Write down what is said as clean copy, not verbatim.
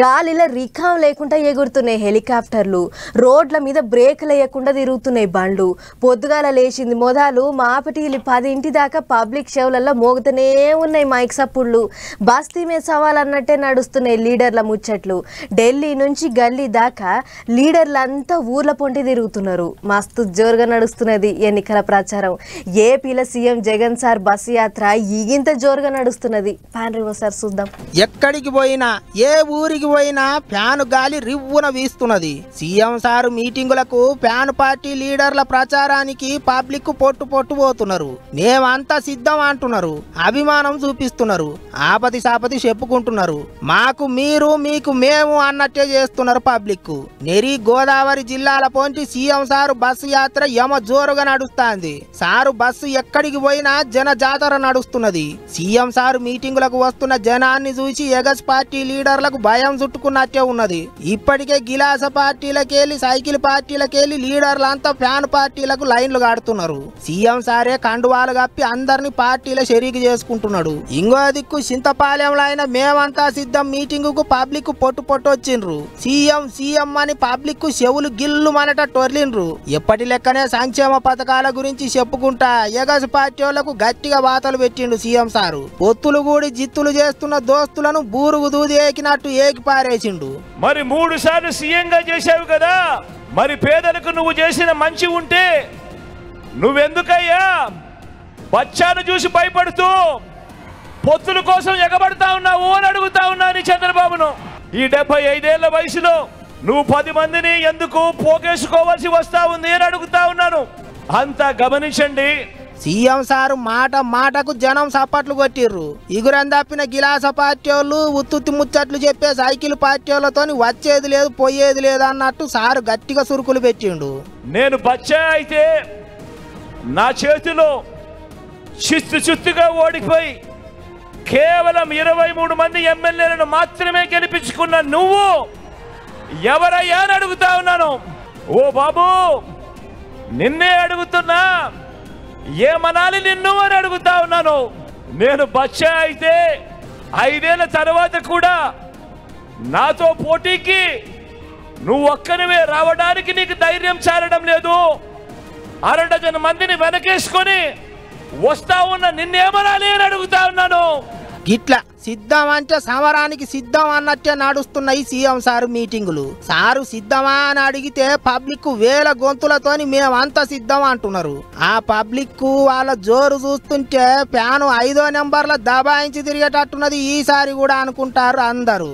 గాలిలో రికాం లేకుండా ఎగురుతున్నాయి హెలికాప్టర్లు, రోడ్ల మీద బ్రేకులు వేయకుండా తిరుగుతున్నాయి బండ్లు. పొద్దుగాల లేచింది మొదలు మాపటిలి 10 దాకా పబ్లిక్ షోలలో మోగుతూనే ఉన్నాయి మైక్ సప్పుళ్ళు. బస్తీ మీద సవాలన్నట్టే నడుస్తున్నాయి లీడర్ల ముచ్చట్లు. ఢిల్లీ నుంచి గల్లీ దాకా లీడర్లంతా ఊర్ల పొంటి తిరుగుతున్నారు. మస్తు జోరుగా నడుస్తున్నది ఎన్నికల ప్రచారం. ఏపీలో సీఎం జగన్ సార్ బస్సు యాత్ర ఈగింత జోరుగా నడుస్తున్నది. పాండ్రి ఒకసారి చూద్దాం. ఎక్కడికి పోయినా ఏ ఊరికి పోయినా ఫ్యాను గాలి రివ్వున వీస్తున్నది. సీఎం సారు మీటింగులకు ఫ్యాన్ పార్టీ లీడర్ల ప్రచారానికి పబ్లిక్ పొట్టు పోతున్నారు. మేమంతా సిద్ధం అంటున్నారు. అభిమానం చూపిస్తున్నారు. ఆపతి సాపతి చెప్పుకుంటున్నారు. మాకు మీరు మీకు మేము అన్నట్టే చేస్తున్నారు పబ్లిక్. నెరి గోదావరి జిల్లాల పొంటి సీఎం సారు బస్సు యాత్ర యమ జోరుగా నడుస్తుంది. సారు బస్సు ఎక్కడికి పోయినా జన జాతర నడుస్తున్నది. సీఎం సారు మీటింగులకు వస్తున్న జనాన్ని చూసి ఎగస్ పార్టీ లీడర్లకు భయం చుట్టుకున్నట్టే ఉన్నది. ఇప్పటికే గిలాస పార్టీలకెళ్ళి సైకిల్ పార్టీలకెళ్ళి లీడర్లంతా ఫ్యాన్ పార్టీలకు లైన్లు కడుతున్నారు. సీఎం సారే కండువాలు కప్పి అందరిని పార్టీల షరీకు చేసుకుంటున్నాడు. ఇంకో దిక్కు చింతపాలెంలో అయినా మేమంతా సిద్ధం మీటింగుకు పబ్లిక్ పొట్టు వచ్చిండ్రు. సీఎం అని పబ్లిక్ చెవులు గిల్లు మనటట్టు వదిలిండ్రు. ఎప్పటి లెక్కనే సంక్షేమ పథకాల గురించి చెప్పుకుంటా ఎగస్ పార్టీ వాళ్లకు గట్టిగా వాతలు పెట్టిండు సీఎం సారు. పొత్తులు కూడి జిత్తులు చేస్తున్న దోస్తులను బూరుగు దూది ఏకినట్టు ఏకి పారేసిండు. మరి 3 సార్లు సీఎంగా చేశావు కదా, మరి పేదలకు నువ్వు చేసిన మంచి ఉంటే నువ్వెందుకయ్యా బచ్చాను చూసి భయపడుతూ పొత్తుల కోసం ఎగబడతా ఉన్నావు అని అడుగుతా ఉన్నాను చంద్రబాబును. ఈ 75 ఏళ్ల వయసులో నువ్వు 10 మందిని ఎందుకు పోగేసుకోవాల్సి వస్తా ఉంది అని అడుగుతా ఉన్నాను. అంతా గమనించండి. సీఎం సారు మాటకు జనం సప్పట్లు కొట్టిర్రు. ఇగురం తప్పిన గిలాస పార్టీ వాళ్ళు ఉత్తుత్తి ముచ్చట్లు చెప్పే సైకిల్ పార్టీ వాళ్ళతో వచ్చేది లేదు పోయేది లేదు అన్నట్టు సారు గట్టిగా సురుకులు పెట్టిండు. నేను బచ్చా అయితే నా చేతిలో చిత్తుగా ఓడిపోయి కేవలం 23 మంది ఎమ్మెల్యేలను మాత్రమే గెలిపించుకున్న నువ్వు ఎవరయ్యా అని అడుగుతా ఉన్నాను. ఓ బాబు, నిన్నే అడుగుతున్నా, ఏమనాలి నిన్ను అని అడుగుతా ఉన్నాను. నేను బచ్చా అయితే 5 ఏళ్ల తర్వాత కూడా నాతో పోటీకి నువ్వు ఒక్కనివే రావడానికి నీకు ధైర్యం చాలడం లేదు. 1 డజన్ మందిని వెనకేసుకొని వస్తా ఉన్న నిన్నేమనాలి అని అడుగుతా ఉన్నాను. గిట్లా సిద్ధం అంటే సమరానికి సిద్ధం అన్నట్టే నడుస్తున్నాయి సీఎం సారు మీటింగులు. సారు సిద్ధమా అని అడిగితే పబ్లిక్ వేల గొంతులతోని మేమంతా సిద్ధం అంటున్నారు. ఆ పబ్లిక్ వాళ్ళ జోరు చూస్తుంటే ఫ్యాను 5వ నెంబర్ల దబాయించి తిరిగేటట్టున్నది ఈసారి కూడా అనుకుంటారు అందరూ.